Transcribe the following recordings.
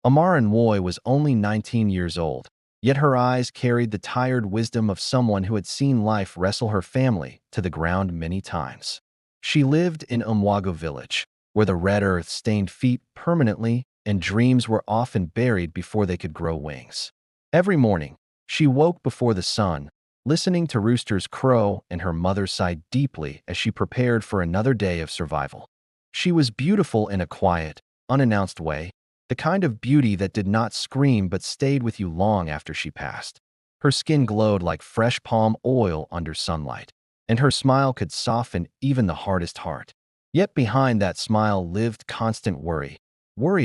Amara Nwoy was only 19 years old, yet her eyes carried the tired wisdom of someone who had seen life wrestle her family to the ground many times. She lived in Umwagu village, where the red earth stained feet permanently and dreams were often buried before they could grow wings. Every morning, she woke before the sun, listening to roosters crow, and her mother sighed deeply as she prepared for another day of survival. She was beautiful in a quiet, unannounced way, the kind of beauty that did not scream but stayed with you long after she passed. Her skin glowed like fresh palm oil under sunlight, and her smile could soften even the hardest heart. Yet behind that smile lived constant worry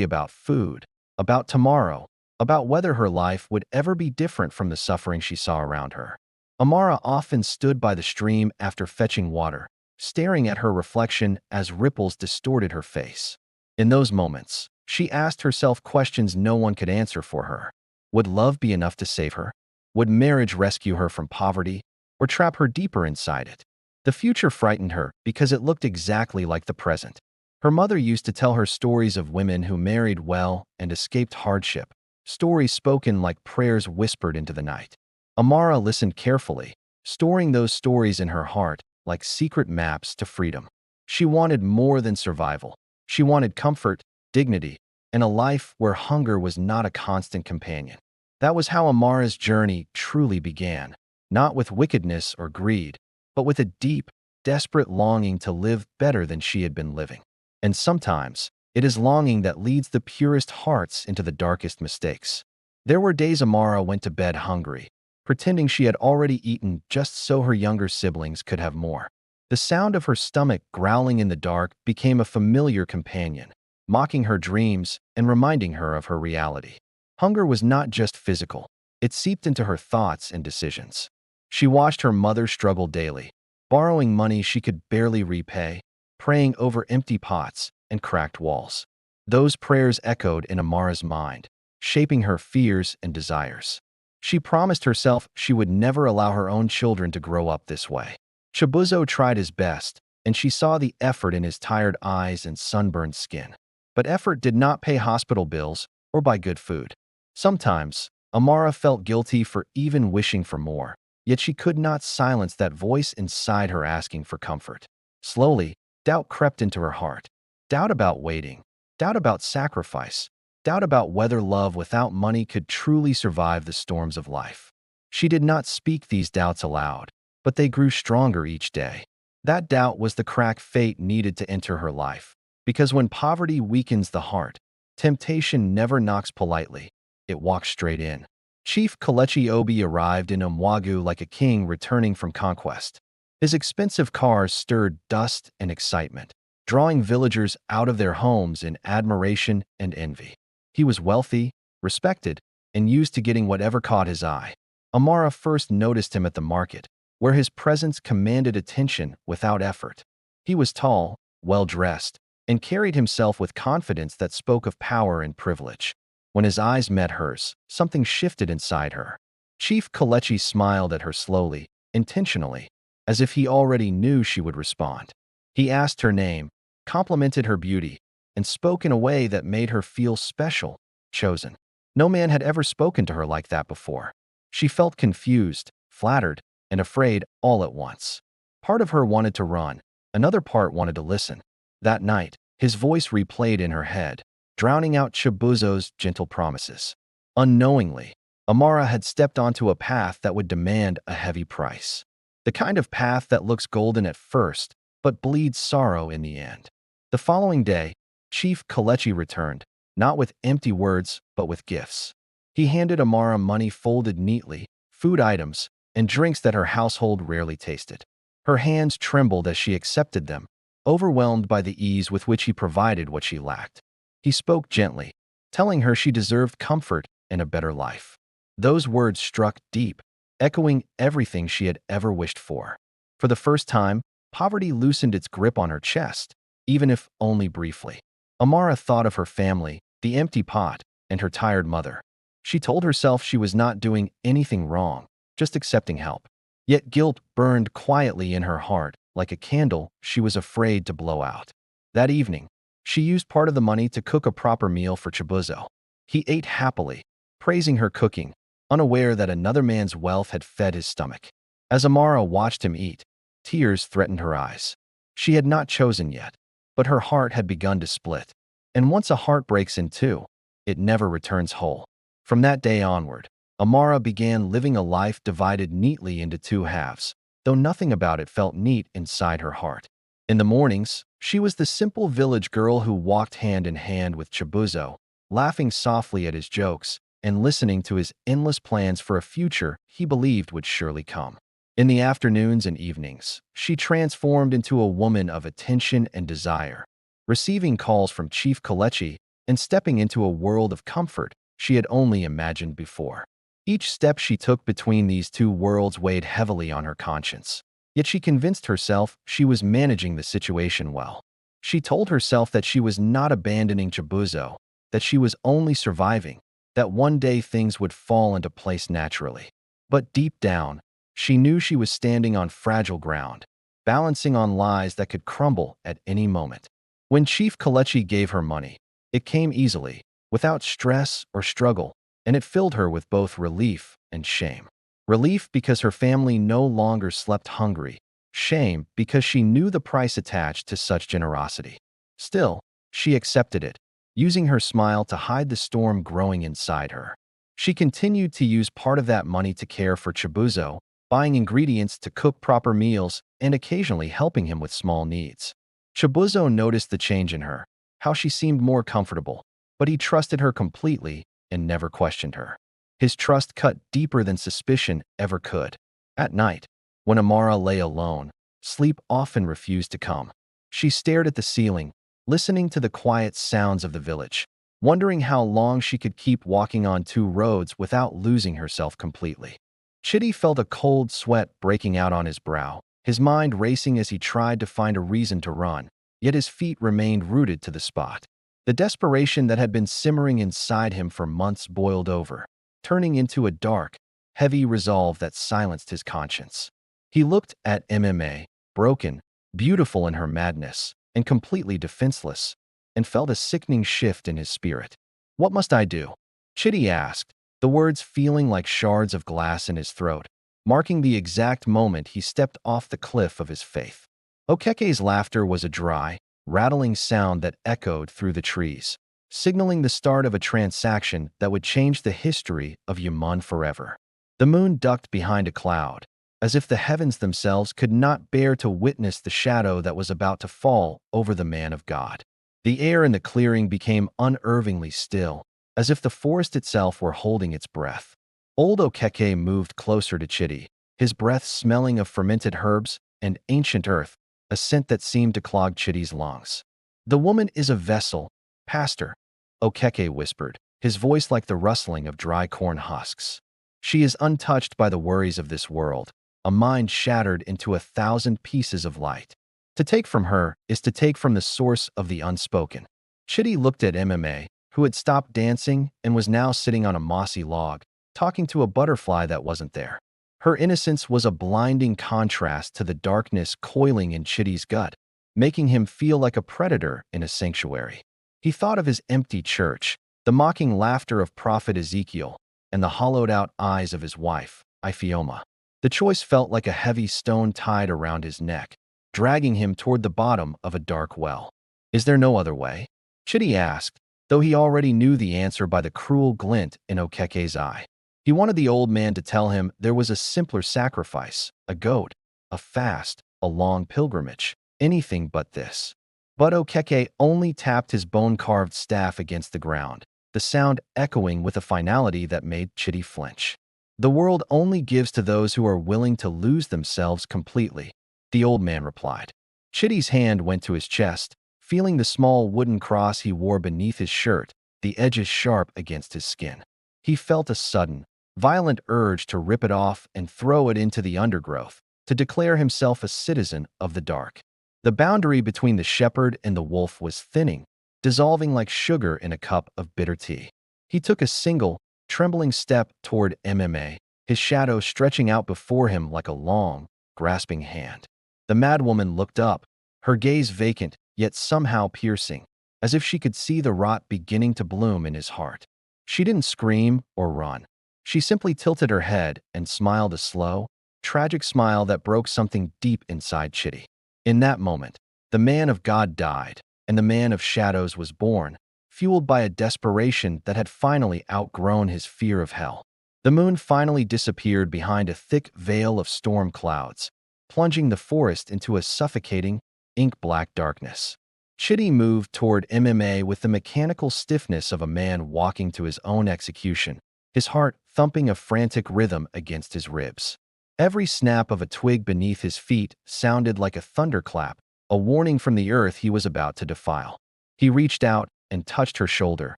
about food, about tomorrow, about whether her life would ever be different from the suffering she saw around her. Amara often stood by the stream after fetching water, staring at her reflection as ripples distorted her face. In those moments, she asked herself questions no one could answer for her. Would love be enough to save her? Would marriage rescue her from poverty, or trap her deeper inside it? The future frightened her because it looked exactly like the present. Her mother used to tell her stories of women who married well and escaped hardship, stories spoken like prayers whispered into the night. Amara listened carefully, storing those stories in her heart like secret maps to freedom. She wanted more than survival. She wanted comfort, dignity, and a life where hunger was not a constant companion. That was how Amara's journey truly began, not with wickedness or greed, but with a deep, desperate longing to live better than she had been living. And sometimes, it is longing that leads the purest hearts into the darkest mistakes. There were days Amara went to bed hungry, pretending she had already eaten just so her younger siblings could have more. The sound of her stomach growling in the dark became a familiar companion, mocking her dreams and reminding her of her reality. Hunger was not just physical, it seeped into her thoughts and decisions. She watched her mother struggle daily, borrowing money she could barely repay, praying over empty pots and cracked walls. Those prayers echoed in Amara's mind, shaping her fears and desires. She promised herself she would never allow her own children to grow up this way. Chibuzo tried his best, and she saw the effort in his tired eyes and sunburned skin. But effort did not pay hospital bills or buy good food. Sometimes, Amara felt guilty for even wishing for more, yet she could not silence that voice inside her asking for comfort. Slowly, doubt crept into her heart. Doubt about waiting, doubt about sacrifice, doubt about whether love without money could truly survive the storms of life. She did not speak these doubts aloud, but they grew stronger each day. That doubt was the crack fate needed to enter her life, because when poverty weakens the heart, temptation never knocks politely, it walks straight in. Chief Kelechi Obi arrived in Umwagu like a king returning from conquest. His expensive cars stirred dust and excitement, drawing villagers out of their homes in admiration and envy. He was wealthy, respected, and used to getting whatever caught his eye. Amara first noticed him at the market, where his presence commanded attention without effort. He was tall, well-dressed, and carried himself with confidence that spoke of power and privilege. When his eyes met hers, something shifted inside her. Chief Kelechi smiled at her slowly, intentionally, as if he already knew she would respond. He asked her name, complimented her beauty, and spoke in a way that made her feel special, chosen. No man had ever spoken to her like that before. She felt confused, flattered, and afraid all at once. Part of her wanted to run, another part wanted to listen. That night, his voice replayed in her head, drowning out Chibuzo's gentle promises. Unknowingly, Amara had stepped onto a path that would demand a heavy price. The kind of path that looks golden at first, but bleeds sorrow in the end. The following day, Chief Kelechi returned, not with empty words, but with gifts. He handed Amara money folded neatly, food items, and drinks that her household rarely tasted. Her hands trembled as she accepted them, overwhelmed by the ease with which he provided what she lacked. He spoke gently, telling her she deserved comfort and a better life. Those words struck deep, echoing everything she had ever wished for. For the first time, poverty loosened its grip on her chest, even if only briefly. Amara thought of her family, the empty pot, and her tired mother. She told herself she was not doing anything wrong, just accepting help. Yet guilt burned quietly in her heart, like a candle she was afraid to blow out. That evening, she used part of the money to cook a proper meal for Chibuzo. He ate happily, praising her cooking, unaware that another man's wealth had fed his stomach. As Amara watched him eat, tears threatened her eyes. She had not chosen yet, but her heart had begun to split. And once a heart breaks in two, it never returns whole. From that day onward, Amara began living a life divided neatly into two halves, though nothing about it felt neat inside her heart. In the mornings, she was the simple village girl who walked hand in hand with Chibuzo, laughing softly at his jokes and listening to his endless plans for a future he believed would surely come. In the afternoons and evenings, she transformed into a woman of attention and desire, receiving calls from Chief Kalechi and stepping into a world of comfort she had only imagined before. Each step she took between these two worlds weighed heavily on her conscience. Yet she convinced herself she was managing the situation well. She told herself that she was not abandoning Chibuzo, that she was only surviving, that one day things would fall into place naturally. But deep down, she knew she was standing on fragile ground, balancing on lies that could crumble at any moment. When Chief Kalechi gave her money, it came easily, without stress or struggle, and it filled her with both relief and shame. Relief because her family no longer slept hungry, shame because she knew the price attached to such generosity. Still, she accepted it, using her smile to hide the storm growing inside her. She continued to use part of that money to care for Chibuzo, buying ingredients to cook proper meals and occasionally helping him with small needs. Chibuzo noticed the change in her, how she seemed more comfortable, but he trusted her completely and never questioned her. His trust cut deeper than suspicion ever could. At night, when Amara lay alone, sleep often refused to come. She stared at the ceiling, listening to the quiet sounds of the village, wondering how long she could keep walking on two roads without losing herself completely. Chitty felt a cold sweat breaking out on his brow, his mind racing as he tried to find a reason to run, yet his feet remained rooted to the spot. The desperation that had been simmering inside him for months boiled over, turning into a dark, heavy resolve that silenced his conscience. He looked at MMA, broken, beautiful in her madness, and completely defenseless, and felt a sickening shift in his spirit. "What must I do?" Chitty asked, the words feeling like shards of glass in his throat, marking the exact moment he stepped off the cliff of his faith. Okeke's laughter was a dry, rattling sound that echoed through the trees, signaling the start of a transaction that would change the history of Yaman forever. The moon ducked behind a cloud, as if the heavens themselves could not bear to witness the shadow that was about to fall over the man of God. The air in the clearing became unervingly still, as if the forest itself were holding its breath. Old Okeke moved closer to Chitty, his breath smelling of fermented herbs and ancient earth, a scent that seemed to clog Chitty's lungs. "The woman is a vessel, Pastor," Okeke whispered, his voice like the rustling of dry corn husks. "She is untouched by the worries of this world, a mind shattered into 1,000 pieces of light. To take from her is to take from the source of the unspoken." Chitty looked at MMA, who had stopped dancing and was now sitting on a mossy log, talking to a butterfly that wasn't there. Her innocence was a blinding contrast to the darkness coiling in Chitty's gut, making him feel like a predator in a sanctuary. He thought of his empty church, the mocking laughter of Prophet Ezekiel, and the hollowed-out eyes of his wife, Ifioma. The choice felt like a heavy stone tied around his neck, dragging him toward the bottom of a dark well. "Is there no other way?" Chitty asked, though he already knew the answer by the cruel glint in Okeke's eye. He wanted the old man to tell him there was a simpler sacrifice, a goat, a fast, a long pilgrimage, anything but this. But Okeke only tapped his bone-carved staff against the ground, the sound echoing with a finality that made Chitty flinch. "The world only gives to those who are willing to lose themselves completely," the old man replied. Chitty's hand went to his chest, feeling the small wooden cross he wore beneath his shirt, the edges sharp against his skin. He felt a sudden, violent urge to rip it off and throw it into the undergrowth, to declare himself a citizen of the dark. The boundary between the shepherd and the wolf was thinning, dissolving like sugar in a cup of bitter tea. He took a single, trembling step toward MMA, his shadow stretching out before him like a long, grasping hand. The madwoman looked up, her gaze vacant, yet somehow piercing, as if she could see the rot beginning to bloom in his heart. She didn't scream or run. She simply tilted her head and smiled a slow, tragic smile that broke something deep inside Chitty. In that moment, the man of God died, and the man of shadows was born, fueled by a desperation that had finally outgrown his fear of hell. The moon finally disappeared behind a thick veil of storm clouds, plunging the forest into a suffocating, ink-black darkness. Chitty moved toward MMA with the mechanical stiffness of a man walking to his own execution, his heart thumping a frantic rhythm against his ribs. Every snap of a twig beneath his feet sounded like a thunderclap, a warning from the earth he was about to defile. He reached out and touched her shoulder,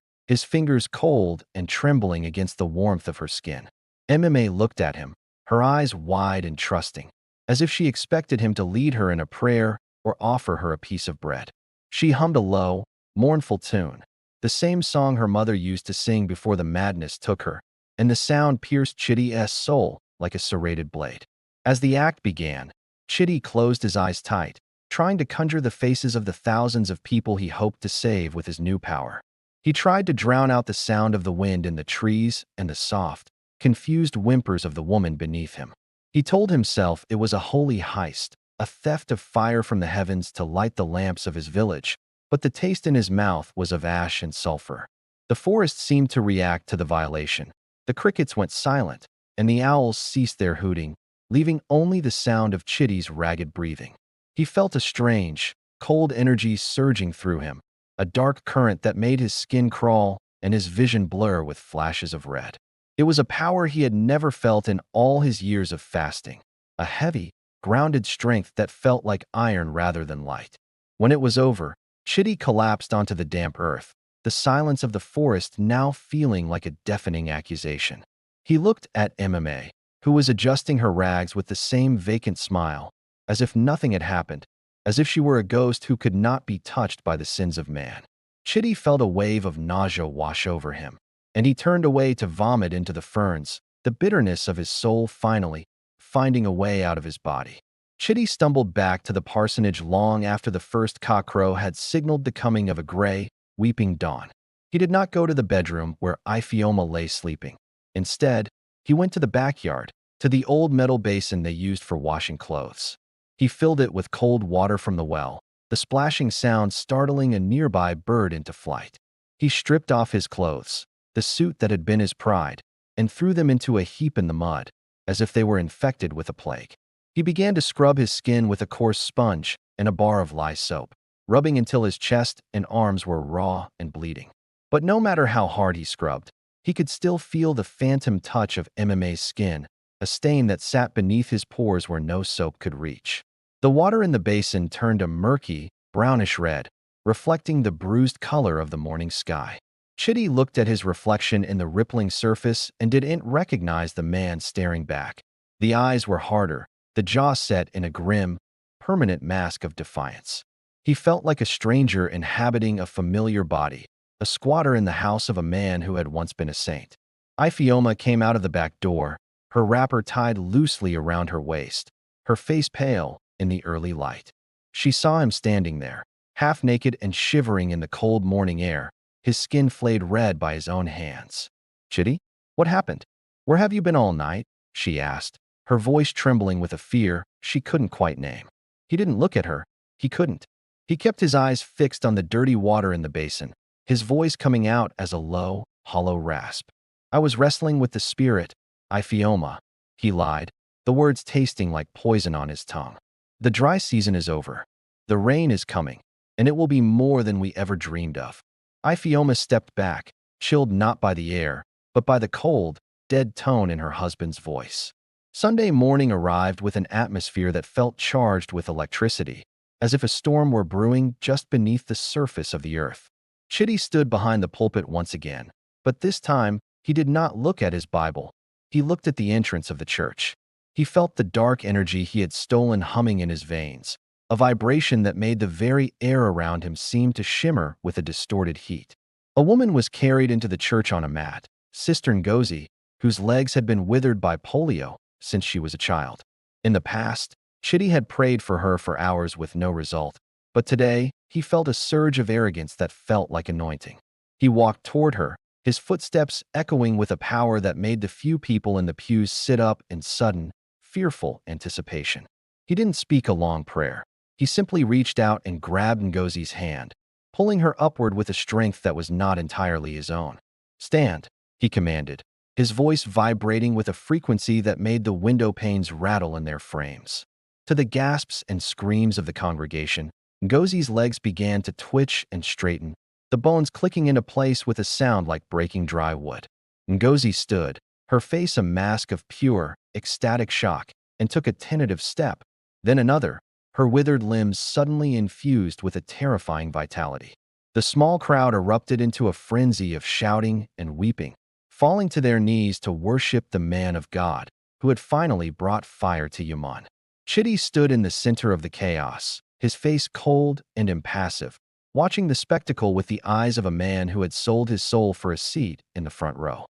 his fingers cold and trembling against the warmth of her skin. MMA looked at him, her eyes wide and trusting, as if she expected him to lead her in a prayer or offer her a piece of bread. She hummed a low, mournful tune, the same song her mother used to sing before the madness took her, and the sound pierced Chitty's soul like a serrated blade. As the act began, Chitty closed his eyes tight, trying to conjure the faces of the thousands of people he hoped to save with his new power. He tried to drown out the sound of the wind in the trees and the soft, confused whimpers of the woman beneath him. He told himself it was a holy heist, a theft of fire from the heavens to light the lamps of his village, but the taste in his mouth was of ash and sulfur. The forest seemed to react to the violation. The crickets went silent, and the owls ceased their hooting, leaving only the sound of Chitty's ragged breathing. He felt a strange, cold energy surging through him, a dark current that made his skin crawl and his vision blur with flashes of red. It was a power he had never felt in all his years of fasting, a heavy, grounded strength that felt like iron rather than light. When it was over, Chitty collapsed onto the damp earth, the silence of the forest now feeling like a deafening accusation. He looked at MMA, who was adjusting her rags with the same vacant smile, as if nothing had happened, as if she were a ghost who could not be touched by the sins of man. Chitty felt a wave of nausea wash over him, and he turned away to vomit into the ferns, the bitterness of his soul finally finding a way out of his body. Chitty stumbled back to the parsonage long after the first cockcrow had signaled the coming of a gray, weeping dawn. He did not go to the bedroom where Iphioma lay sleeping. Instead, he went to the backyard, to the old metal basin they used for washing clothes. He filled it with cold water from the well, the splashing sound startling a nearby bird into flight. He stripped off his clothes, the suit that had been his pride, and threw them into a heap in the mud, as if they were infected with a plague. He began to scrub his skin with a coarse sponge and a bar of lye soap, rubbing until his chest and arms were raw and bleeding. But no matter how hard he scrubbed, he could still feel the phantom touch of MMA's skin, a stain that sat beneath his pores where no soap could reach. The water in the basin turned a murky, brownish red, reflecting the bruised color of the morning sky. Chitty looked at his reflection in the rippling surface and didn't recognize the man staring back. The eyes were harder, the jaw set in a grim, permanent mask of defiance. He felt like a stranger inhabiting a familiar body, a squatter in the house of a man who had once been a saint. Iphioma came out of the back door, her wrapper tied loosely around her waist, her face pale in the early light. She saw him standing there, half naked and shivering in the cold morning air, his skin flayed red by his own hands. "Chitty, what happened? Where have you been all night?" she asked, her voice trembling with a fear she couldn't quite name. He didn't look at her. He couldn't. He kept his eyes fixed on the dirty water in the basin, his voice coming out as a low, hollow rasp. "I was wrestling with the spirit, Iphioma," he lied, the words tasting like poison on his tongue. "The dry season is over. The rain is coming, and it will be more than we ever dreamed of." Iphioma stepped back, chilled not by the air, but by the cold, dead tone in her husband's voice. Sunday morning arrived with an atmosphere that felt charged with electricity, as if a storm were brewing just beneath the surface of the earth. Chitty stood behind the pulpit once again, but this time he did not look at his Bible. He looked at the entrance of the church. He felt the dark energy he had stolen humming in his veins, a vibration that made the very air around him seem to shimmer with a distorted heat. A woman was carried into the church on a mat, Sister Ngozi, whose legs had been withered by polio since she was a child. In the past, Chitty had prayed for her for hours with no result, but today he felt a surge of arrogance that felt like anointing. He walked toward her, his footsteps echoing with a power that made the few people in the pews sit up in sudden, fearful anticipation. He didn't speak a long prayer. He simply reached out and grabbed Ngozi's hand, pulling her upward with a strength that was not entirely his own. "Stand," he commanded, his voice vibrating with a frequency that made the window panes rattle in their frames. To the gasps and screams of the congregation, Ngozi's legs began to twitch and straighten, the bones clicking into place with a sound like breaking dry wood. Ngozi stood, her face a mask of pure, ecstatic shock, and took a tentative step, then another, her withered limbs suddenly infused with a terrifying vitality. The small crowd erupted into a frenzy of shouting and weeping, falling to their knees to worship the man of God, who had finally brought fire to Yaman. Chitty stood in the center of the chaos, his face cold and impassive, watching the spectacle with the eyes of a man who had sold his soul for a seat in the front row.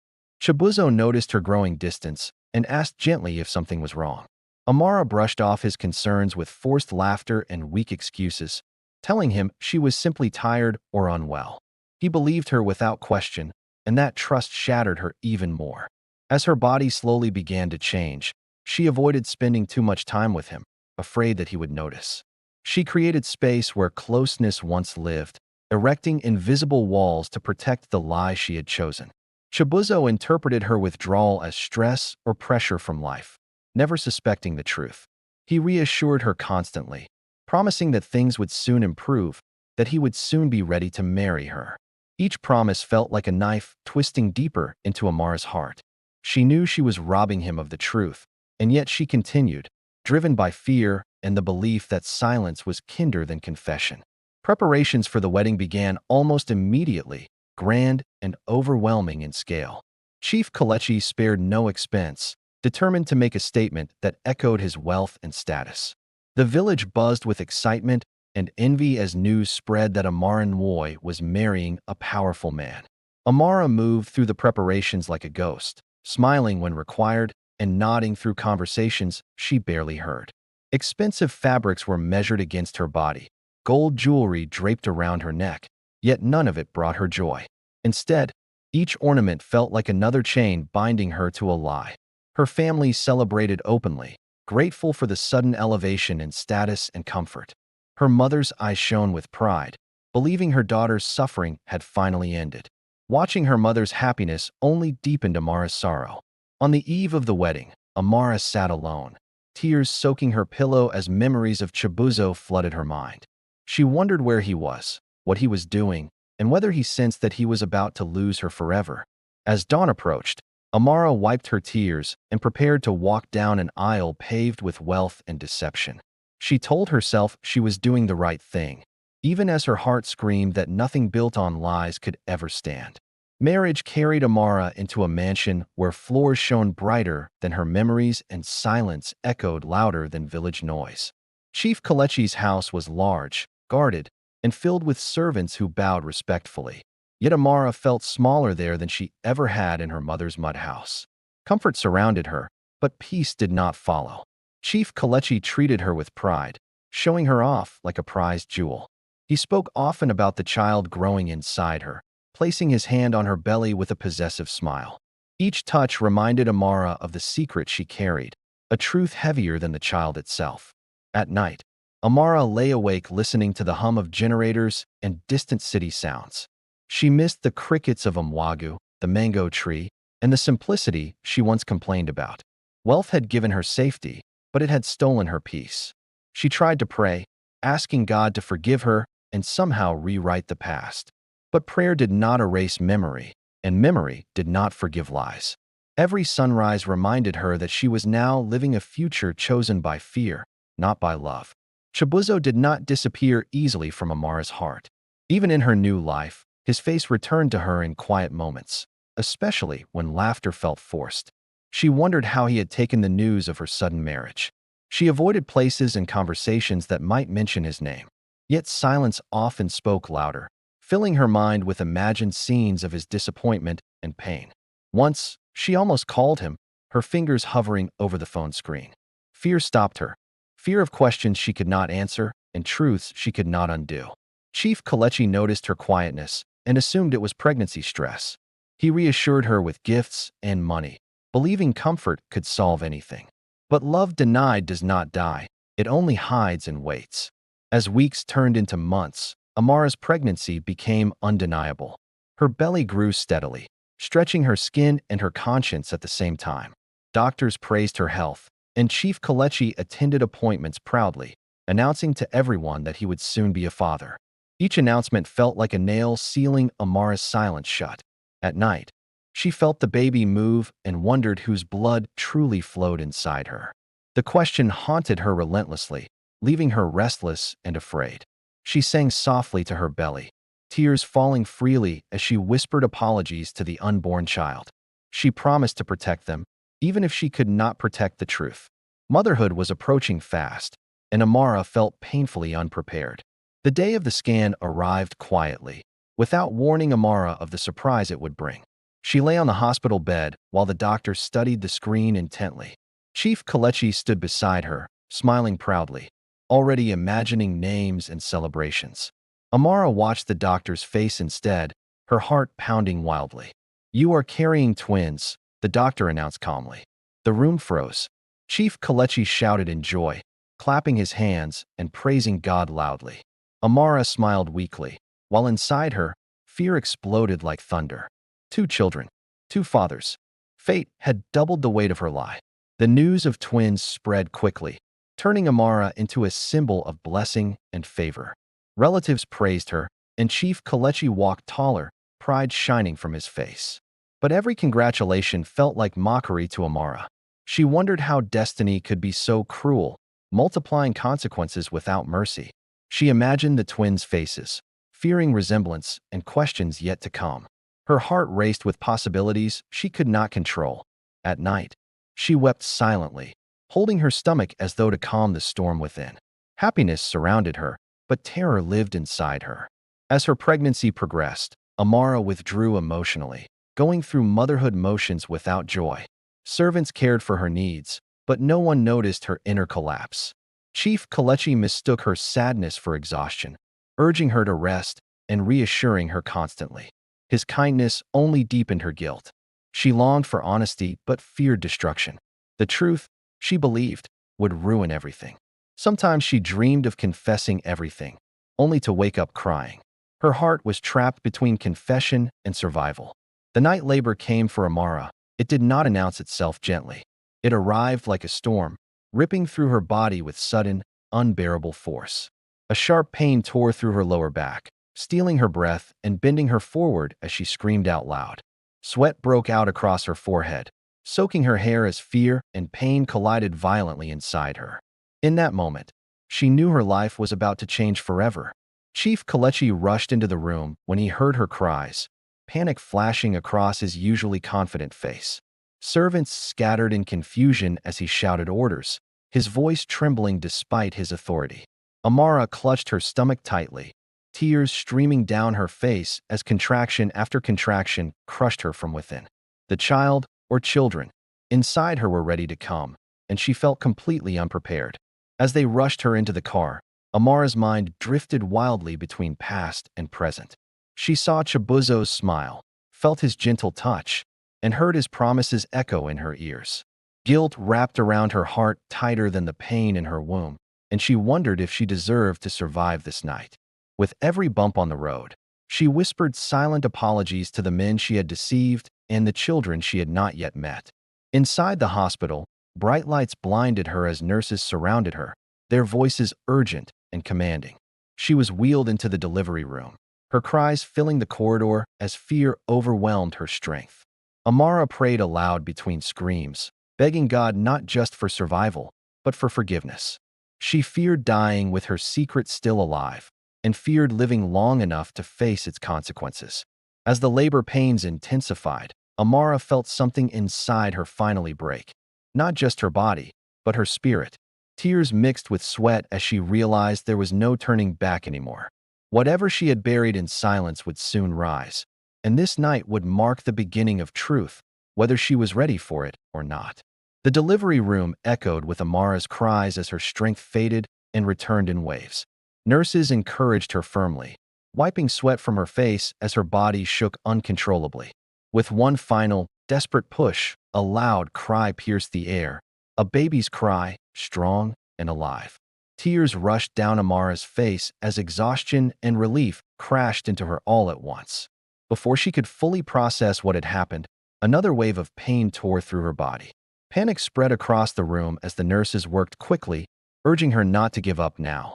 Chibuzo noticed her growing distance and asked gently if something was wrong. Amara brushed off his concerns with forced laughter and weak excuses, telling him she was simply tired or unwell. He believed her without question, and that trust shattered her even more. As her body slowly began to change, she avoided spending too much time with him, afraid that he would notice. She created space where closeness once lived, erecting invisible walls to protect the lie she had chosen. Chibuzo interpreted her withdrawal as stress or pressure from life, never suspecting the truth. He reassured her constantly, promising that things would soon improve, that he would soon be ready to marry her. Each promise felt like a knife twisting deeper into Amara's heart. She knew she was robbing him of the truth, and yet she continued, driven by fear and the belief that silence was kinder than confession. Preparations for the wedding began almost immediately, grand and overwhelming in scale. Chief Kalechi spared no expense, determined to make a statement that echoed his wealth and status. The village buzzed with excitement and envy as news spread that Amara Nwoi was marrying a powerful man. Amara moved through the preparations like a ghost, smiling when required and nodding through conversations she barely heard. Expensive fabrics were measured against her body, gold jewelry draped around her neck, yet none of it brought her joy. Instead, each ornament felt like another chain binding her to a lie. Her family celebrated openly, grateful for the sudden elevation in status and comfort. Her mother's eyes shone with pride, believing her daughter's suffering had finally ended. Watching her mother's happiness only deepened Amara's sorrow. On the eve of the wedding, Amara sat alone, tears soaking her pillow as memories of Chibuzo flooded her mind. She wondered where he was, what he was doing, and whether he sensed that he was about to lose her forever. As dawn approached, Amara wiped her tears and prepared to walk down an aisle paved with wealth and deception. She told herself she was doing the right thing, even as her heart screamed that nothing built on lies could ever stand. Marriage carried Amara into a mansion where floors shone brighter than her memories and silence echoed louder than village noise. Chief Kalechi's house was large, guarded, and filled with servants who bowed respectfully. Yet Amara felt smaller there than she ever had in her mother's mud house. Comfort surrounded her, but peace did not follow. Chief Kalechi treated her with pride, showing her off like a prized jewel. He spoke often about the child growing inside her, placing his hand on her belly with a possessive smile. Each touch reminded Amara of the secret she carried, a truth heavier than the child itself. At night, Amara lay awake listening to the hum of generators and distant city sounds. She missed the crickets of Umwagu, the mango tree, and the simplicity she once complained about. Wealth had given her safety, but it had stolen her peace. She tried to pray, asking God to forgive her and somehow rewrite the past. But prayer did not erase memory, and memory did not forgive lies. Every sunrise reminded her that she was now living a future chosen by fear, not by love. Chibuzo did not disappear easily from Amara's heart. Even in her new life, his face returned to her in quiet moments, especially when laughter felt forced. She wondered how he had taken the news of her sudden marriage. She avoided places and conversations that might mention his name. Yet silence often spoke louder, filling her mind with imagined scenes of his disappointment and pain. Once, she almost called him, her fingers hovering over the phone screen. Fear stopped her. Fear of questions she could not answer and truths she could not undo. Chief Kalechi noticed her quietness and assumed it was pregnancy stress. He reassured her with gifts and money, believing comfort could solve anything. But love denied does not die. It only hides and waits. As weeks turned into months, Amara's pregnancy became undeniable. Her belly grew steadily, stretching her skin and her conscience at the same time. Doctors praised her health, and Chief Kalechi attended appointments proudly, announcing to everyone that he would soon be a father. Each announcement felt like a nail sealing Amara's silence shut. At night, she felt the baby move and wondered whose blood truly flowed inside her. The question haunted her relentlessly, leaving her restless and afraid. She sang softly to her belly, tears falling freely as she whispered apologies to the unborn child. She promised to protect them, even if she could not protect the truth. Motherhood was approaching fast, and Amara felt painfully unprepared. The day of the scan arrived quietly, without warning Amara of the surprise it would bring. She lay on the hospital bed while the doctor studied the screen intently. Chief Kalechi stood beside her, smiling proudly, already imagining names and celebrations. Amara watched the doctor's face instead, her heart pounding wildly. "You are carrying twins," the doctor announced calmly. The room froze. Chief Kalechi shouted in joy, clapping his hands and praising God loudly. Amara smiled weakly, while inside her, fear exploded like thunder. 2 children, 2 fathers. Fate had doubled the weight of her lie. The news of twins spread quickly, turning Amara into a symbol of blessing and favor. Relatives praised her, and Chief Kalechi walked taller, pride shining from his face. But every congratulation felt like mockery to Amara. She wondered how destiny could be so cruel, multiplying consequences without mercy. She imagined the twins' faces, fearing resemblance and questions yet to come. Her heart raced with possibilities she could not control. At night, she wept silently, holding her stomach as though to calm the storm within. Happiness surrounded her, but terror lived inside her. As her pregnancy progressed, Amara withdrew emotionally, going through motherhood motions without joy. Servants cared for her needs, but no one noticed her inner collapse. Chief Kalechi mistook her sadness for exhaustion, urging her to rest and reassuring her constantly. His kindness only deepened her guilt. She longed for honesty but feared destruction. The truth, she believed, would ruin everything. Sometimes she dreamed of confessing everything, only to wake up crying. Her heart was trapped between confession and survival. The night labor came for Amara. It did not announce itself gently. It arrived like a storm, ripping through her body with sudden, unbearable force. A sharp pain tore through her lower back, stealing her breath and bending her forward as she screamed out loud. Sweat broke out across her forehead, soaking her hair as fear and pain collided violently inside her. In that moment, she knew her life was about to change forever. Chief Kalechi rushed into the room when he heard her cries, panic flashing across his usually confident face. Servants scattered in confusion as he shouted orders, his voice trembling despite his authority. Amara clutched her stomach tightly, tears streaming down her face as contraction after contraction crushed her from within. The child, or children, inside her were ready to come, and she felt completely unprepared. As they rushed her into the car, Amara's mind drifted wildly between past and present. She saw Chibuzo's smile, felt his gentle touch, and heard his promises echo in her ears. Guilt wrapped around her heart tighter than the pain in her womb, and she wondered if she deserved to survive this night. With every bump on the road, she whispered silent apologies to the men she had deceived and the children she had not yet met. Inside the hospital, bright lights blinded her as nurses surrounded her, their voices urgent and commanding. She was wheeled into the delivery room, her cries filling the corridor as fear overwhelmed her strength. Amara prayed aloud between screams, begging God not just for survival, but for forgiveness. She feared dying with her secret still alive, and feared living long enough to face its consequences. As the labor pains intensified, Amara felt something inside her finally break. Not just her body, but her spirit. Tears mixed with sweat as she realized there was no turning back anymore. Whatever she had buried in silence would soon rise, and this night would mark the beginning of truth, whether she was ready for it or not. The delivery room echoed with Amara's cries as her strength faded and returned in waves. Nurses encouraged her firmly, wiping sweat from her face as her body shook uncontrollably. With one final, desperate push, a loud cry pierced the air, a baby's cry, strong and alive. Tears rushed down Amara's face as exhaustion and relief crashed into her all at once. Before she could fully process what had happened, another wave of pain tore through her body. Panic spread across the room as the nurses worked quickly, urging her not to give up now.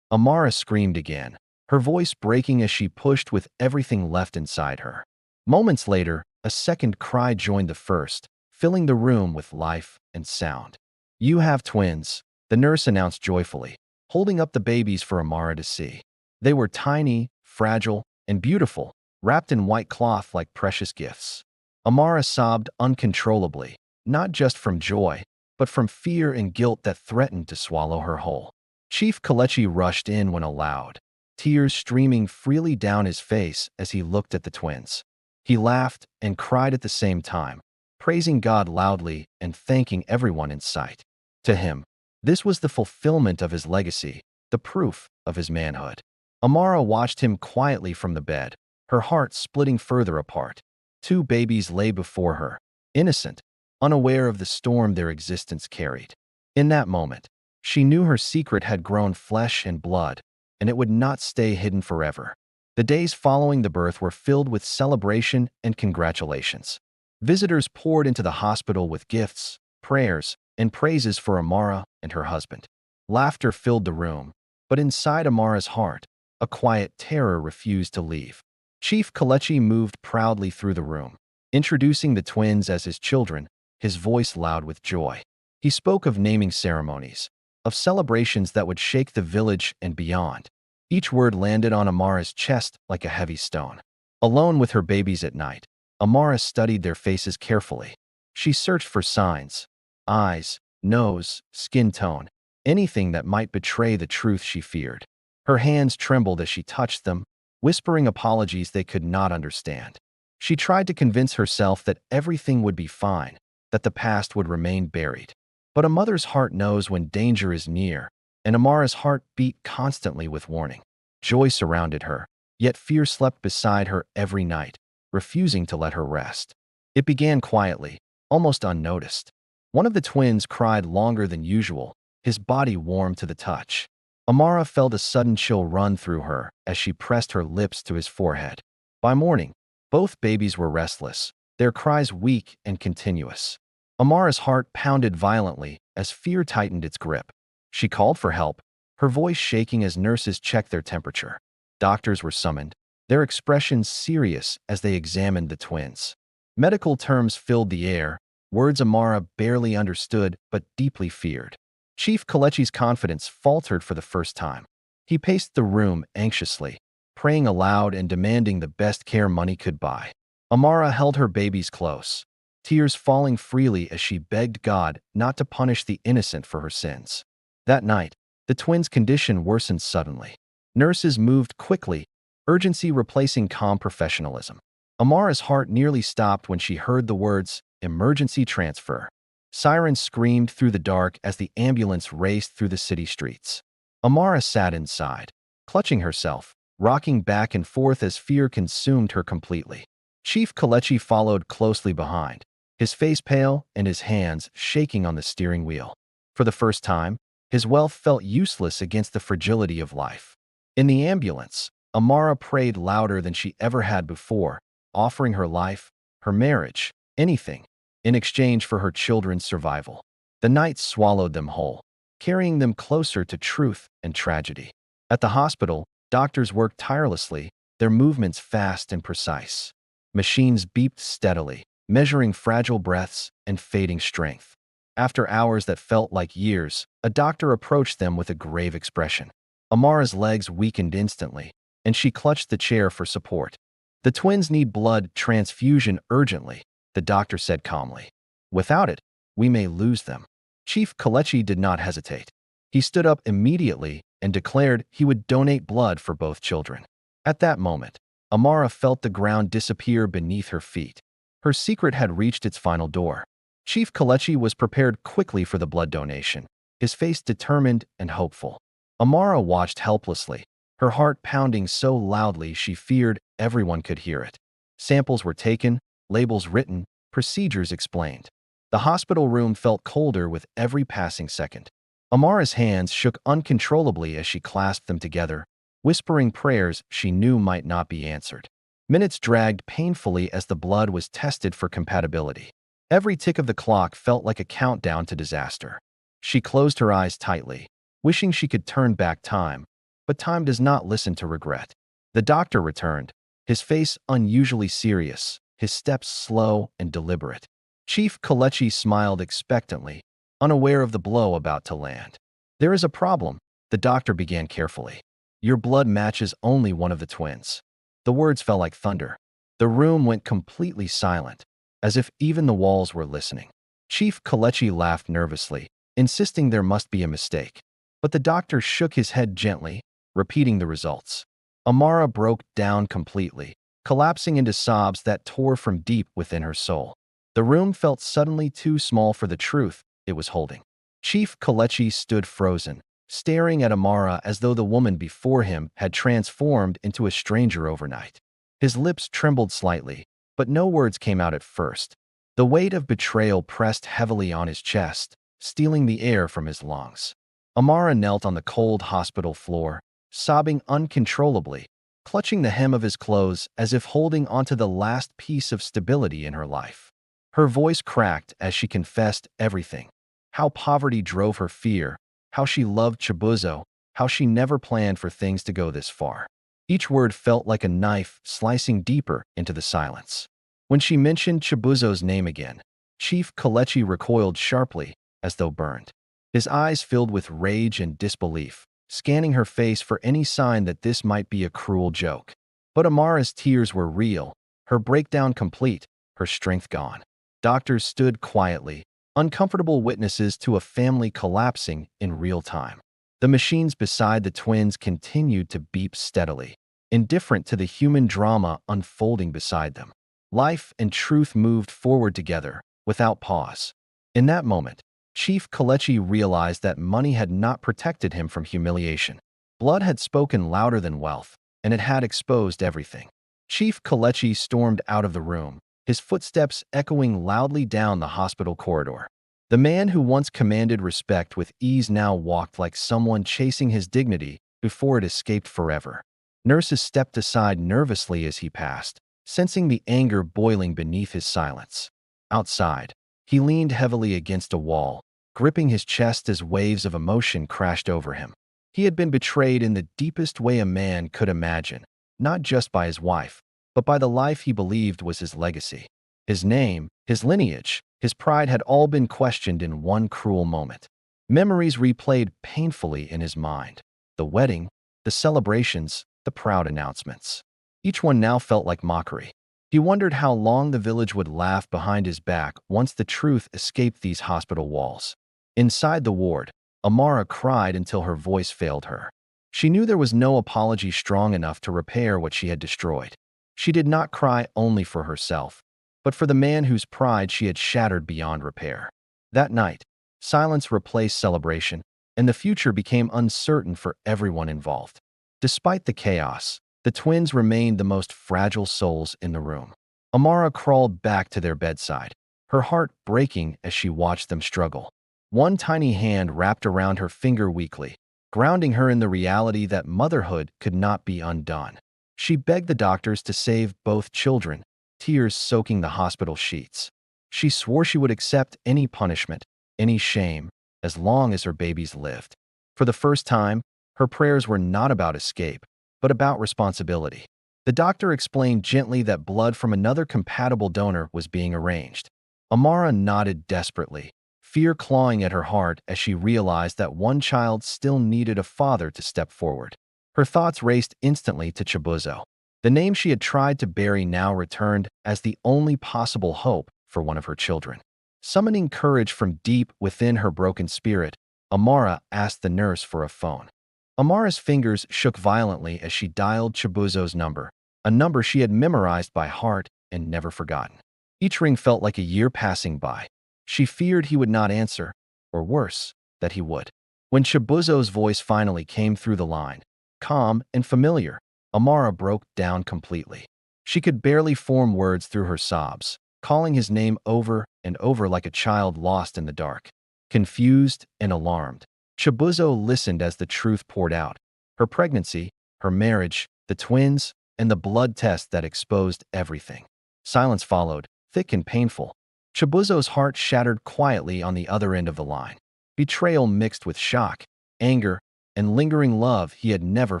Amara screamed again, her voice breaking as she pushed with everything left inside her. Moments later, a second cry joined the first, filling the room with life and sound. "You have twins," the nurse announced joyfully, holding up the babies for Amara to see. They were tiny, fragile, and beautiful, wrapped in white cloth like precious gifts. Amara sobbed uncontrollably, not just from joy, but from fear and guilt that threatened to swallow her whole. Chief Kalechi rushed in when allowed, tears streaming freely down his face as he looked at the twins. He laughed and cried at the same time, praising God loudly and thanking everyone in sight. To him, this was the fulfillment of his legacy, the proof of his manhood. Amara watched him quietly from the bed, her heart splitting further apart. Two babies lay before her, innocent, unaware of the storm their existence carried. In that moment, she knew her secret had grown flesh and blood, and it would not stay hidden forever. The days following the birth were filled with celebration and congratulations. Visitors poured into the hospital with gifts, prayers, and praises for Amara and her husband. Laughter filled the room, but inside Amara's heart, a quiet terror refused to leave. Chief Kalechi moved proudly through the room, introducing the twins as his children, his voice loud with joy. He spoke of naming ceremonies, of celebrations that would shake the village and beyond. Each word landed on Amara's chest like a heavy stone. Alone with her babies at night, Amara studied their faces carefully. She searched for signs, eyes, nose, skin tone, anything that might betray the truth she feared. Her hands trembled as she touched them, whispering apologies they could not understand. She tried to convince herself that everything would be fine, that the past would remain buried. But a mother's heart knows when danger is near, and Amara's heart beat constantly with warning. Joy surrounded her, yet fear slept beside her every night, refusing to let her rest. It began quietly, almost unnoticed. One of the twins cried longer than usual, his body warm to the touch. Amara felt a sudden chill run through her as she pressed her lips to his forehead. By morning, both babies were restless, their cries weak and continuous. Amara's heart pounded violently as fear tightened its grip. She called for help, her voice shaking as nurses checked their temperature. Doctors were summoned, their expressions serious as they examined the twins. Medical terms filled the air, words Amara barely understood but deeply feared. Chief Kalechi's confidence faltered for the first time. He paced the room anxiously, praying aloud and demanding the best care money could buy. Amara held her babies close, tears falling freely as she begged God not to punish the innocent for her sins. That night, the twins' condition worsened suddenly. Nurses moved quickly, urgency replacing calm professionalism. Amara's heart nearly stopped when she heard the words, "emergency transfer." Sirens screamed through the dark as the ambulance raced through the city streets. Amara sat inside, clutching herself, rocking back and forth as fear consumed her completely. Chief Kalechi followed closely behind, his face pale and his hands shaking on the steering wheel. For the first time, his wealth felt useless against the fragility of life. In the ambulance, Amara prayed louder than she ever had before, offering her life, her marriage, anything, in exchange for her children's survival. The night swallowed them whole, carrying them closer to truth and tragedy. At the hospital, doctors worked tirelessly, their movements fast and precise. Machines beeped steadily, measuring fragile breaths and fading strength. After hours that felt like years, a doctor approached them with a grave expression. Amara's legs weakened instantly, and she clutched the chair for support. "The twins need blood transfusion urgently," the doctor said calmly. "Without it, we may lose them." Chief Kalechi did not hesitate. He stood up immediately and declared he would donate blood for both children. At that moment, Amara felt the ground disappear beneath her feet. Her secret had reached its final door. Chief Kalechi was prepared quickly for the blood donation, his face determined and hopeful. Amara watched helplessly, her heart pounding so loudly she feared everyone could hear it. Samples were taken, labels written, procedures explained. The hospital room felt colder with every passing second. Amara's hands shook uncontrollably as she clasped them together, whispering prayers she knew might not be answered. Minutes dragged painfully as the blood was tested for compatibility. Every tick of the clock felt like a countdown to disaster. She closed her eyes tightly, wishing she could turn back time, but time does not listen to regret. The doctor returned, his face unusually serious, his steps slow and deliberate. Chief Kalechi smiled expectantly, unaware of the blow about to land. "There is a problem," the doctor began carefully. "Your blood matches only one of the twins." The words fell like thunder. The room went completely silent, as if even the walls were listening. Chief Kalechi laughed nervously, insisting there must be a mistake. But the doctor shook his head gently, repeating the results. Amara broke down completely, collapsing into sobs that tore from deep within her soul. The room felt suddenly too small for the truth it was holding. Chief Kalechi stood frozen, staring at Amara as though the woman before him had transformed into a stranger overnight. His lips trembled slightly, but no words came out at first. The weight of betrayal pressed heavily on his chest, stealing the air from his lungs. Amara knelt on the cold hospital floor, sobbing uncontrollably, clutching the hem of his clothes as if holding onto the last piece of stability in her life. Her voice cracked as she confessed everything. How poverty drove her fear, how she loved Chibuzo, how she never planned for things to go this far. Each word felt like a knife slicing deeper into the silence. When she mentioned Chibuzo's name again, Chief Kalechi recoiled sharply, as though burned. His eyes filled with rage and disbelief, scanning her face for any sign that this might be a cruel joke. But Amara's tears were real, her breakdown complete, her strength gone. Doctors stood quietly, uncomfortable witnesses to a family collapsing in real time. The machines beside the twins continued to beep steadily, indifferent to the human drama unfolding beside them. Life and truth moved forward together, without pause. In that moment, Chief Kalechi realized that money had not protected him from humiliation. Blood had spoken louder than wealth, and it had exposed everything. Chief Kalechi stormed out of the room, his footsteps echoing loudly down the hospital corridor. The man who once commanded respect with ease now walked like someone chasing his dignity before it escaped forever. Nurses stepped aside nervously as he passed, sensing the anger boiling beneath his silence. Outside, he leaned heavily against a wall, gripping his chest as waves of emotion crashed over him. He had been betrayed in the deepest way a man could imagine, not just by his wife, but by the life he believed was his legacy. His name, his lineage, his pride had all been questioned in one cruel moment. Memories replayed painfully in his mind. The wedding, the celebrations, the proud announcements. Each one now felt like mockery. He wondered how long the village would laugh behind his back once the truth escaped these hospital walls. Inside the ward, Amara cried until her voice failed her. She knew there was no apology strong enough to repair what she had destroyed. She did not cry only for herself, but for the man whose pride she had shattered beyond repair. That night, silence replaced celebration, and the future became uncertain for everyone involved. Despite the chaos, the twins remained the most fragile souls in the room. Amara crawled back to their bedside, her heart breaking as she watched them struggle. One tiny hand wrapped around her finger weakly, grounding her in the reality that motherhood could not be undone. She begged the doctors to save both children, tears soaking the hospital sheets. She swore she would accept any punishment, any shame, as long as her babies lived. For the first time, her prayers were not about escape, but about responsibility. The doctor explained gently that blood from another compatible donor was being arranged. Amara nodded desperately, fear clawing at her heart as she realized that one child still needed a father to step forward. Her thoughts raced instantly to Chibuzo. The name she had tried to bury now returned as the only possible hope for one of her children. Summoning courage from deep within her broken spirit, Amara asked the nurse for a phone. Amara's fingers shook violently as she dialed Chibuzo's number, a number she had memorized by heart and never forgotten. Each ring felt like a year passing by. She feared he would not answer, or worse, that he would. When Chibuzo's voice finally came through the line, calm and familiar, Amara broke down completely. She could barely form words through her sobs, calling his name over and over like a child lost in the dark. Confused and alarmed, Chibuzzo listened as the truth poured out. Her pregnancy, her marriage, the twins, and the blood test that exposed everything. Silence followed, thick and painful. Chibuzzo's heart shattered quietly on the other end of the line. Betrayal mixed with shock, anger, and lingering love he had never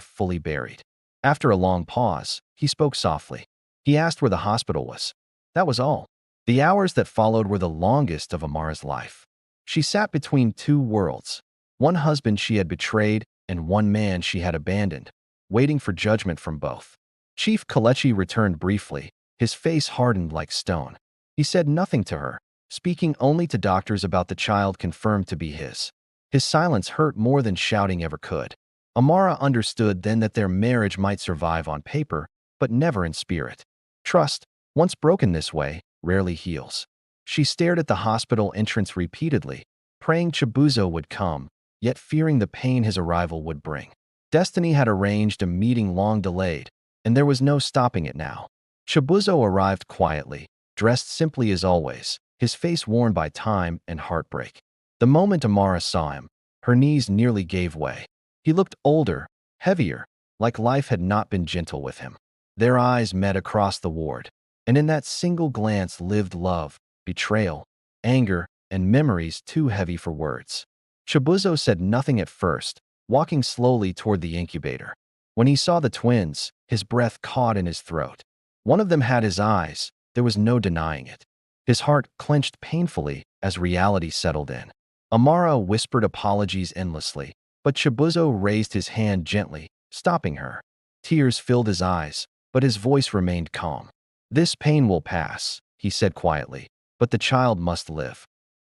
fully buried. After a long pause, he spoke softly. He asked where the hospital was. That was all. The hours that followed were the longest of Amara's life. She sat between two worlds, one husband she had betrayed and one man she had abandoned, waiting for judgment from both. Chief Kalechi returned briefly, his face hardened like stone. He said nothing to her, speaking only to doctors about the child confirmed to be his. His silence hurt more than shouting ever could. Amara understood then that their marriage might survive on paper, but never in spirit. Trust, once broken this way, rarely heals. She stared at the hospital entrance repeatedly, praying Chibuzzo would come, yet fearing the pain his arrival would bring. Destiny had arranged a meeting long delayed, and there was no stopping it now. Chibuzzo arrived quietly, dressed simply as always, his face worn by time and heartbreak. The moment Amara saw him, her knees nearly gave way. He looked older, heavier, like life had not been gentle with him. Their eyes met across the ward, and in that single glance lived love, betrayal, anger, and memories too heavy for words. Chibuzzo said nothing at first, walking slowly toward the incubator. When he saw the twins, his breath caught in his throat. One of them had his eyes, there was no denying it. His heart clenched painfully as reality settled in. Amara whispered apologies endlessly, but Chibuzzo raised his hand gently, stopping her. Tears filled his eyes, but his voice remained calm. "This pain will pass," he said quietly, "but the child must live."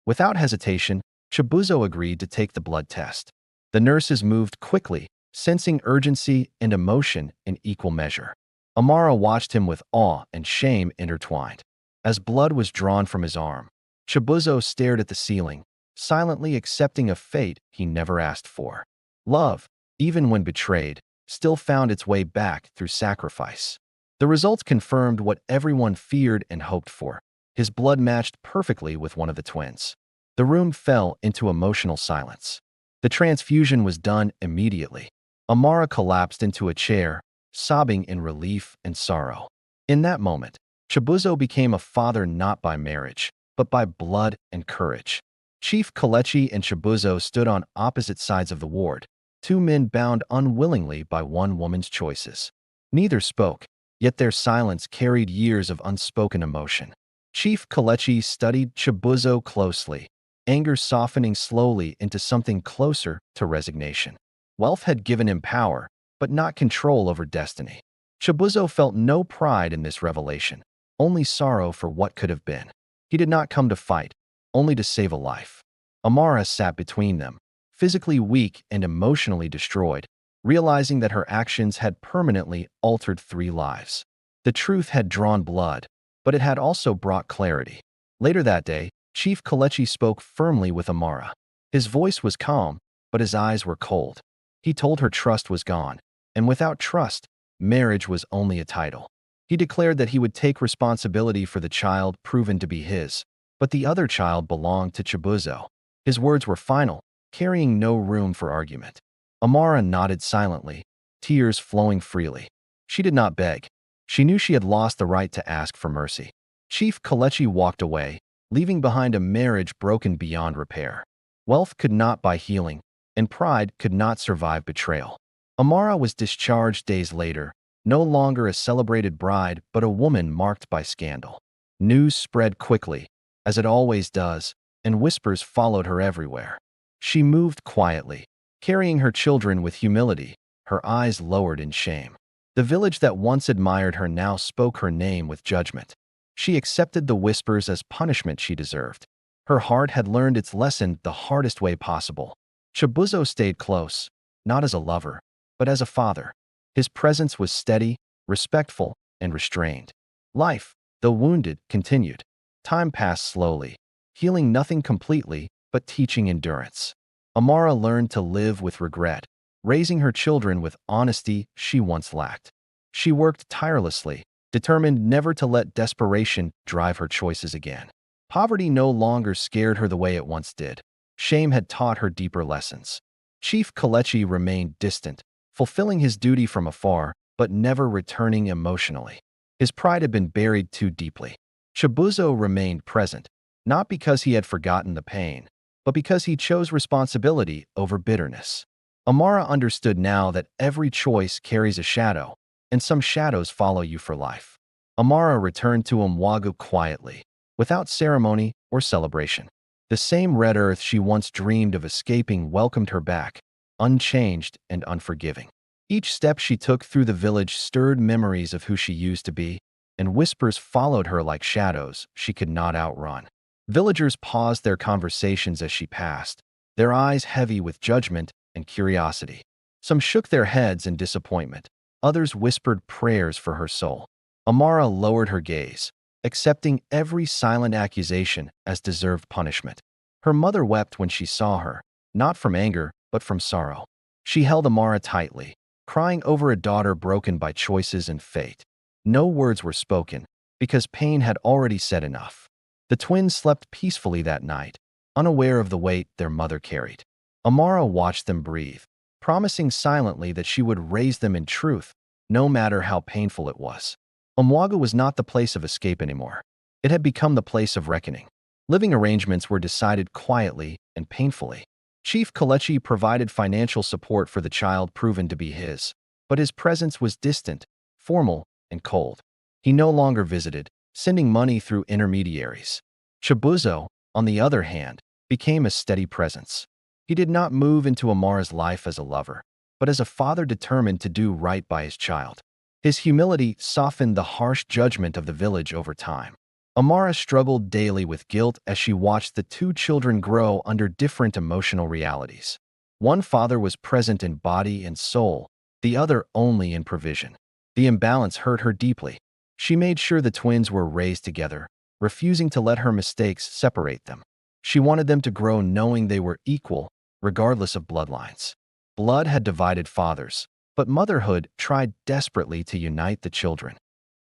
Without hesitation, Chibuzzo agreed to take the blood test. The nurses moved quickly, sensing urgency and emotion in equal measure. Amara watched him with awe and shame intertwined. As blood was drawn from his arm, Chibuzzo stared at the ceiling, silently accepting a fate he never asked for. Love, even when betrayed, still found its way back through sacrifice. The results confirmed what everyone feared and hoped for. His blood matched perfectly with one of the twins. The room fell into emotional silence. The transfusion was done immediately. Amara collapsed into a chair, sobbing in relief and sorrow. In that moment, Chibuzzo became a father not by marriage, but by blood and courage. Chief Kalechi and Chibuzzo stood on opposite sides of the ward, two men bound unwillingly by one woman's choices. Neither spoke, yet their silence carried years of unspoken emotion. Chief Kalechi studied Chibuzzo closely, anger softening slowly into something closer to resignation. Wealth had given him power, but not control over destiny. Chibuzzo felt no pride in this revelation, only sorrow for what could have been. He did not come to fight, only to save a life. Amara sat between them, physically weak and emotionally destroyed, realizing that her actions had permanently altered 3 lives. The truth had drawn blood, but it had also brought clarity. Later that day, Chief Kalechi spoke firmly with Amara. His voice was calm, but his eyes were cold. He told her trust was gone, and without trust, marriage was only a title. He declared that he would take responsibility for the child proven to be his, but the other child belonged to Chibuzzo. His words were final, carrying no room for argument. Amara nodded silently, tears flowing freely. She did not beg. She knew she had lost the right to ask for mercy. Chief Kalechi walked away, leaving behind a marriage broken beyond repair. Wealth could not buy healing, and pride could not survive betrayal. Amara was discharged days later, no longer a celebrated bride but a woman marked by scandal. News spread quickly, as it always does, and whispers followed her everywhere. She moved quietly, carrying her children with humility, her eyes lowered in shame. The village that once admired her now spoke her name with judgment. She accepted the whispers as punishment she deserved. Her heart had learned its lesson the hardest way possible. Chibuzzo stayed close, not as a lover, but as a father. His presence was steady, respectful, and restrained. Life, though wounded, continued. Time passed slowly, healing nothing completely, but teaching endurance. Amara learned to live with regret, raising her children with honesty she once lacked. She worked tirelessly, determined never to let desperation drive her choices again. Poverty no longer scared her the way it once did. Shame had taught her deeper lessons. Chief Kalechi remained distant, fulfilling his duty from afar, but never returning emotionally. His pride had been buried too deeply. Chibuzo remained present, not because he had forgotten the pain, but because he chose responsibility over bitterness. Amara understood now that every choice carries a shadow, and some shadows follow you for life. Amara returned to Umwagu quietly, without ceremony or celebration. The same red earth she once dreamed of escaping welcomed her back, unchanged and unforgiving. Each step she took through the village stirred memories of who she used to be, and whispers followed her like shadows she could not outrun. Villagers paused their conversations as she passed, their eyes heavy with judgment and curiosity. Some shook their heads in disappointment. Others whispered prayers for her soul. Amara lowered her gaze, accepting every silent accusation as deserved punishment. Her mother wept when she saw her, not from anger, but from sorrow. She held Amara tightly, crying over a daughter broken by choices and fate. No words were spoken, because pain had already said enough. The twins slept peacefully that night, unaware of the weight their mother carried. Amara watched them breathe, promising silently that she would raise them in truth, no matter how painful it was. Umwagu was not the place of escape anymore. It had become the place of reckoning. Living arrangements were decided quietly and painfully. Chief Kalechi provided financial support for the child proven to be his, but his presence was distant, formal, and cold. He no longer visited, sending money through intermediaries. Chibuzo, on the other hand, became a steady presence. He did not move into Amara's life as a lover, but as a father determined to do right by his child. His humility softened the harsh judgment of the village over time. Amara struggled daily with guilt as she watched the two children grow under different emotional realities. One father was present in body and soul, the other only in provision. The imbalance hurt her deeply. She made sure the twins were raised together, refusing to let her mistakes separate them. She wanted them to grow knowing they were equal, regardless of bloodlines. Blood had divided fathers, but motherhood tried desperately to unite the children.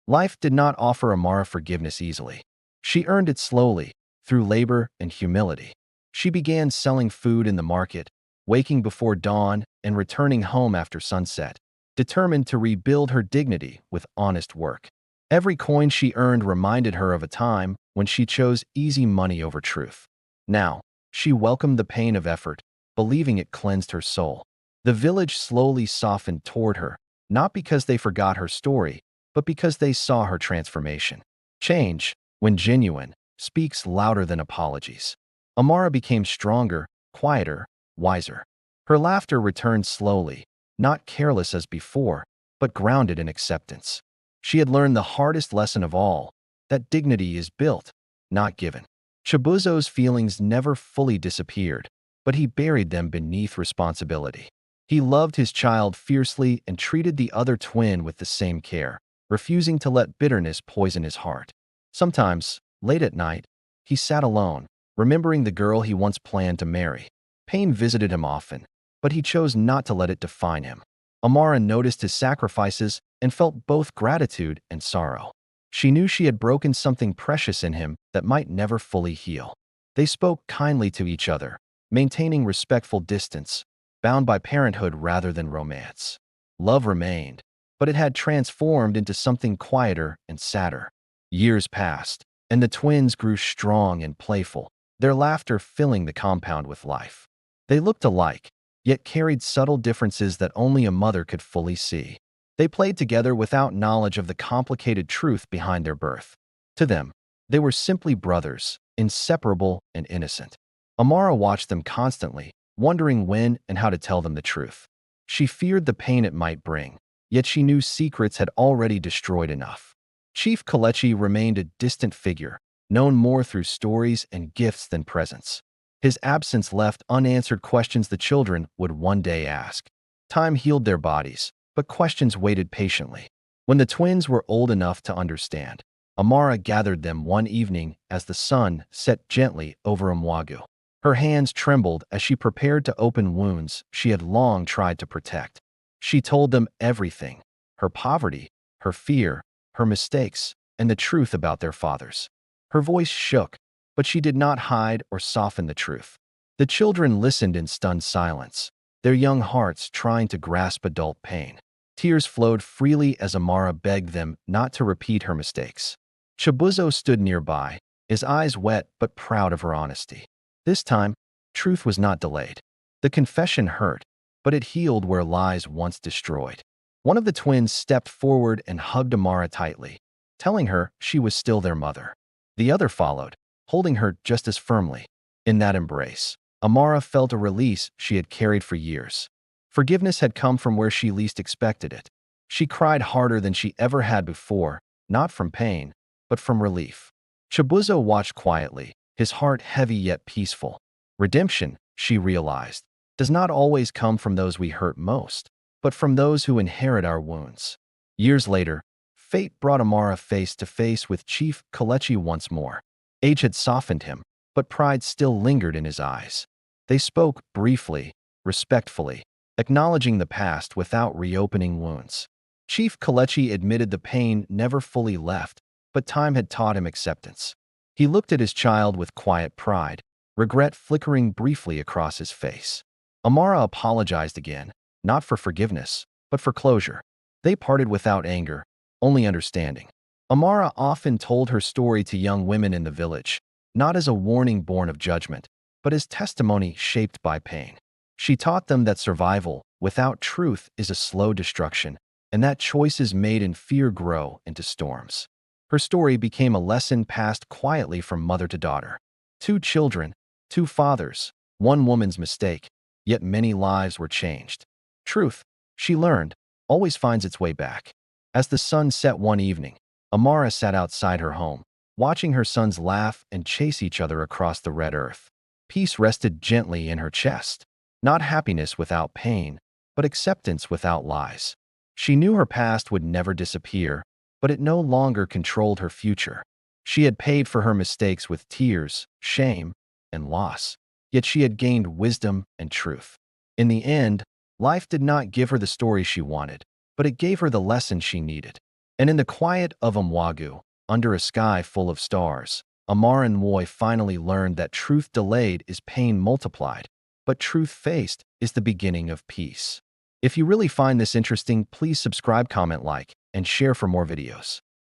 Life did not offer Amara forgiveness easily. She earned it slowly, through labor and humility. She began selling food in the market, waking before dawn and returning home after sunset, determined to rebuild her dignity with honest work. Every coin she earned reminded her of a time when she chose easy money over truth. Now, she welcomed the pain of effort, believing it cleansed her soul. The village slowly softened toward her, not because they forgot her story, but because they saw her transformation. Change, when genuine, speaks louder than apologies. Amara became stronger, quieter, wiser. Her laughter returned slowly, not careless as before, but grounded in acceptance. She had learned the hardest lesson of all, that dignity is built, not given. Chibuzo's feelings never fully disappeared, but he buried them beneath responsibility. He loved his child fiercely and treated the other twin with the same care, refusing to let bitterness poison his heart. Sometimes, late at night, he sat alone, remembering the girl he once planned to marry. Pain visited him often, but he chose not to let it define him. Amara noticed his sacrifices and felt both gratitude and sorrow. She knew she had broken something precious in him that might never fully heal. They spoke kindly to each other, maintaining respectful distance, bound by parenthood rather than romance. Love remained, but it had transformed into something quieter and sadder. Years passed, and the twins grew strong and playful, their laughter filling the compound with life. They looked alike, yet carried subtle differences that only a mother could fully see. They played together without knowledge of the complicated truth behind their birth. To them, they were simply brothers, inseparable and innocent. Amara watched them constantly, wondering when and how to tell them the truth. She feared the pain it might bring, yet she knew secrets had already destroyed enough. Chief Kalechi remained a distant figure, known more through stories and gifts than presence. His absence left unanswered questions the children would one day ask. Time healed their bodies, but questions waited patiently. When the twins were old enough to understand, Amara gathered them one evening as the sun set gently over Umwagu. Her hands trembled as she prepared to open wounds she had long tried to protect. She told them everything: her poverty, her fear, her mistakes, and the truth about their fathers. Her voice shook, but she did not hide or soften the truth. The children listened in stunned silence, their young hearts trying to grasp adult pain. Tears flowed freely as Amara begged them not to repeat her mistakes. Chibuzo stood nearby, his eyes wet but proud of her honesty. This time, truth was not delayed. The confession hurt, but it healed where lies once destroyed. One of the twins stepped forward and hugged Amara tightly, telling her she was still their mother. The other followed, holding her just as firmly. In that embrace, Amara felt a release she had carried for years. Forgiveness had come from where she least expected it. She cried harder than she ever had before, not from pain, but from relief. Chibuzo watched quietly, his heart heavy yet peaceful. Redemption, she realized, does not always come from those we hurt most, but from those who inherit our wounds. Years later, fate brought Amara face to face with Chief Kalechi once more. Age had softened him, but pride still lingered in his eyes. They spoke briefly, respectfully, acknowledging the past without reopening wounds. Chief Kalechi admitted the pain never fully left, but time had taught him acceptance. He looked at his child with quiet pride, regret flickering briefly across his face. Amara apologized again, not for forgiveness, but for closure. They parted without anger, only understanding. Amara often told her story to young women in the village, not as a warning born of judgment, but as testimony shaped by pain. She taught them that survival, without truth, is a slow destruction, and that choices made in fear grow into storms. Her story became a lesson passed quietly from mother to daughter. 2 children, 2 fathers, 1 woman's mistake, yet many lives were changed. Truth, she learned, always finds its way back. As the sun set one evening, Amara sat outside her home, watching her sons laugh and chase each other across the red earth. Peace rested gently in her chest. Not happiness without pain, but acceptance without lies. She knew her past would never disappear, but it no longer controlled her future. She had paid for her mistakes with tears, shame, and loss, yet she had gained wisdom and truth. In the end, life did not give her the story she wanted, but it gave her the lesson she needed. And in the quiet of Mwagu, under a sky full of stars, Amara and Moy finally learned that truth delayed is pain multiplied, but truth faced is the beginning of peace. If you really find this interesting, please subscribe, comment, like, and share for more videos.